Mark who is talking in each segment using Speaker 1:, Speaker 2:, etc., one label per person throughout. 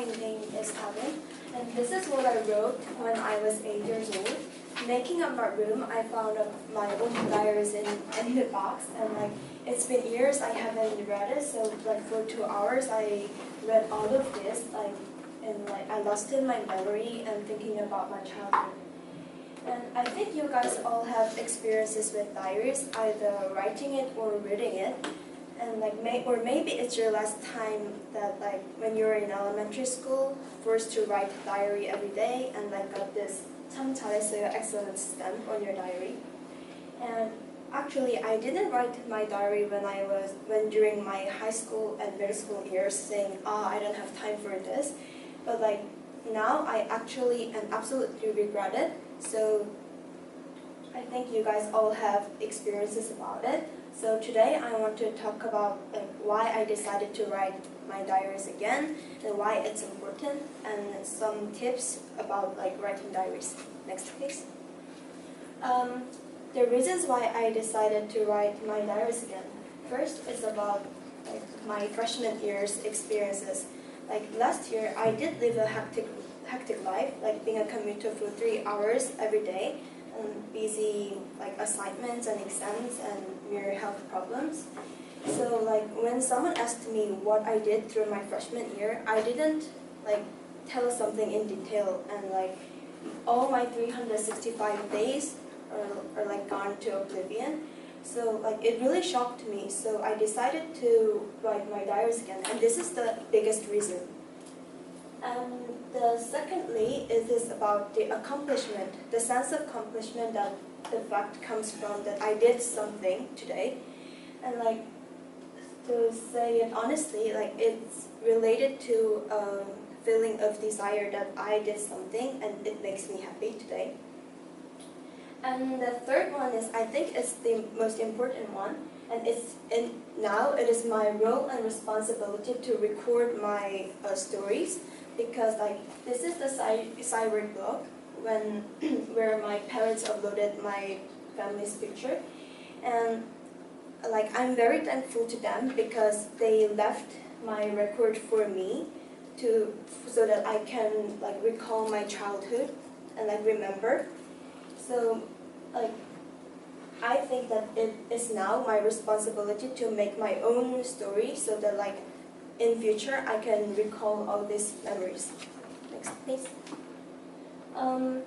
Speaker 1: my name is Davin, and this is what I wrote when I was 8 years old. Making up my room, I found my old diaries in the box, and like it's been years I haven't read it. So like for 2 hours, I read all of this, and I lost in my memory and thinking about my childhood. And I think you guys all have experiences with diaries, either writing it or reading it. And maybe it's your last time that when you were in elementary school, forced to write a diary every day and got this 참 잘했어요 excellent stamp on your diary. And actually, I didn't write my diary when during my high school and middle school years, saying, I don't have time for this. But now I actually and absolutely regret it. So I think you guys all have experiences about it. So today I want to talk about why I decided to write my diaries again and why it's important, and some tips about writing diaries. Next please. The reasons why I decided to write my diaries again. First is about my freshman year's experiences. Last year I did live a hectic life, being a commuter for 3 hours every day, and busy assignments and exams and mere health problems. So when someone asked me what I did through my freshman year, I didn't tell something in detail, and all my 365 days are gone to oblivion. So it really shocked me. So I decided to write my diaries again, and this is the biggest reason. And secondly, it is about the accomplishment, the sense of accomplishment that the fact comes from that I did something today. And to say it honestly, it's related to a feeling of desire that I did something and it makes me happy today. And the third one is, I think it's the most important one, and now it is my role and responsibility to record my stories. Because this is the cyber blog where my parents uploaded my family's picture, and I'm very thankful to them because they left my record for me so that I can recall my childhood and remember. So I think that it is now my responsibility to make my own story so that in future, I can recall all these memories. Next, please. And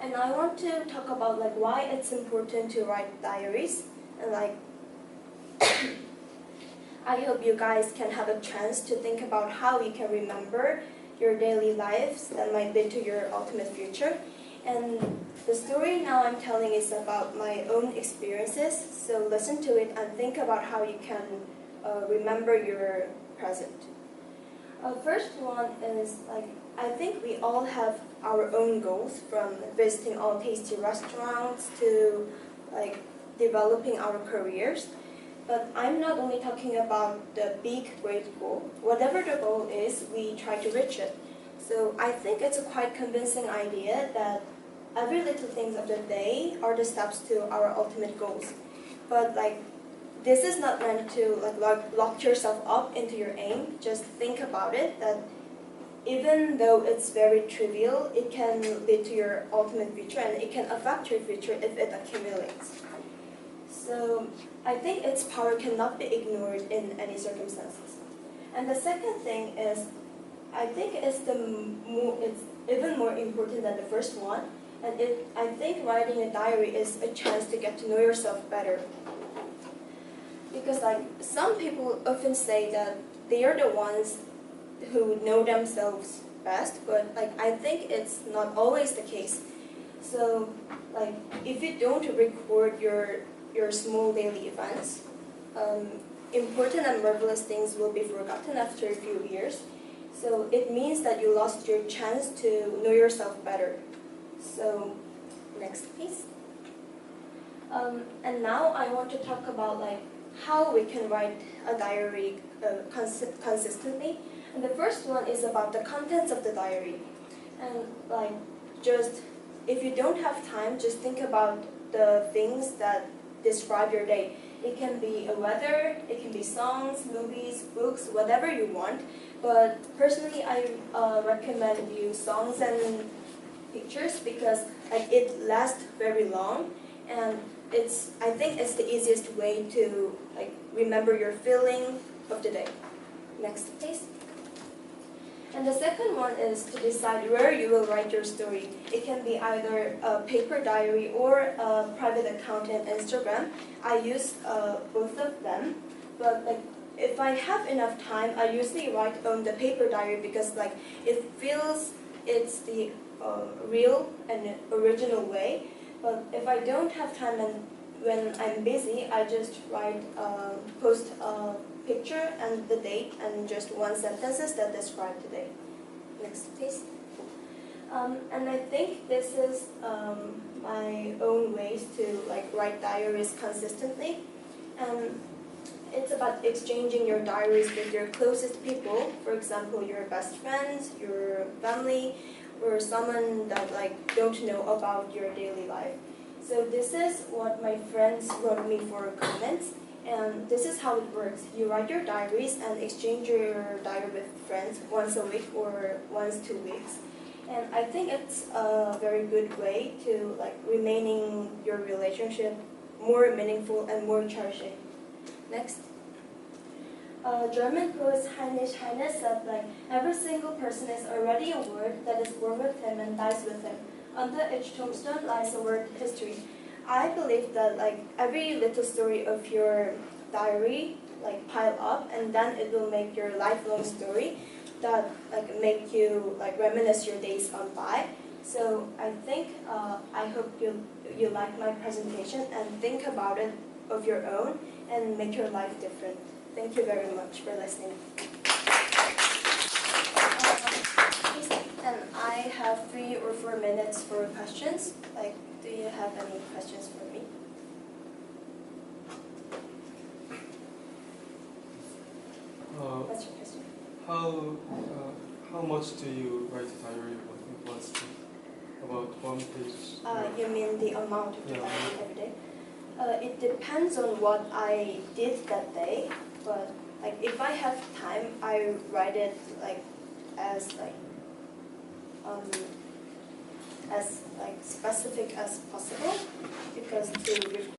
Speaker 1: I want to talk about why it's important to write diaries, and I hope you guys can have a chance to think about how you can remember your daily lives that might lead to your ultimate future. And the story now I'm telling is about my own experiences. So listen to it and think about how you can remember your present. First one is I think we all have our own goals, from visiting all tasty restaurants to developing our careers. But I'm not only talking about the big great goal. Whatever the goal is, we try to reach it. So I think it's a quite convincing idea that every little things of the day are the steps to our ultimate goals. But this is not meant to lock yourself up into your aim. Just think about it, that even though it's very trivial, it can lead to your ultimate future, and it can affect your future if it accumulates. So I think its power cannot be ignored in any circumstances. And the second thing is, I think it's even more important than the first one, and I think writing a diary is a chance to get to know yourself better. Because some people often say that they are the ones who know themselves best, but I think it's not always the case. So if you don't record your small daily events, important and marvelous things will be forgotten after a few years. So it means that you lost your chance to know yourself better. So next please. And now I want to talk about how we can write a diary consistently. And the first one is about the contents of the diary. And just if you don't have time, just think about the things that describe your day. It can be a weather, it can be songs, movies, books, whatever you want. But personally, I recommend you songs and pictures because like it lasts very long, and I think it's the easiest way to like remember your feeling of the day. Next, please. And the second one is to decide where you will write your story. It can be either a paper diary or a private account in Instagram. I use both of them, but like if I have enough time, I usually write on the paper diary because like it feels it's the real and original way. But if I don't have time and when I'm busy, I just post a picture and the date and just one sentences that describe the day. Next, please. And I think this is my own ways to like write diaries consistently. And it's about exchanging your diaries with your closest people. For example, your best friends, your family, or someone that like don't know about your daily life. So this is what my friends wrote me for comments, and this is how it works. You write your diaries and exchange your diary with friends once a week or once 2 weeks. And I think it's a very good way to like remaining your relationship more meaningful and more cherishing. Next. German poet Heinrich Heine said like every single person is already a word that is born with him and dies with him. Under each tombstone lies a word history. I believe that like every little story of your diary like pile up, and then it will make your lifelong story that like make you like reminisce your days on by. So I think I hope you like my presentation and think about it of your own and make your life different. Thank you very much for listening. And I have 3 or 4 minutes for questions. Like, do you have any questions for me? What's your question?
Speaker 2: How much do you write a diary? What's about 1 page?
Speaker 1: You mean the amount of the diary every day? It depends on what I did that day. But like, if I have time, I write it like as specific as possible because to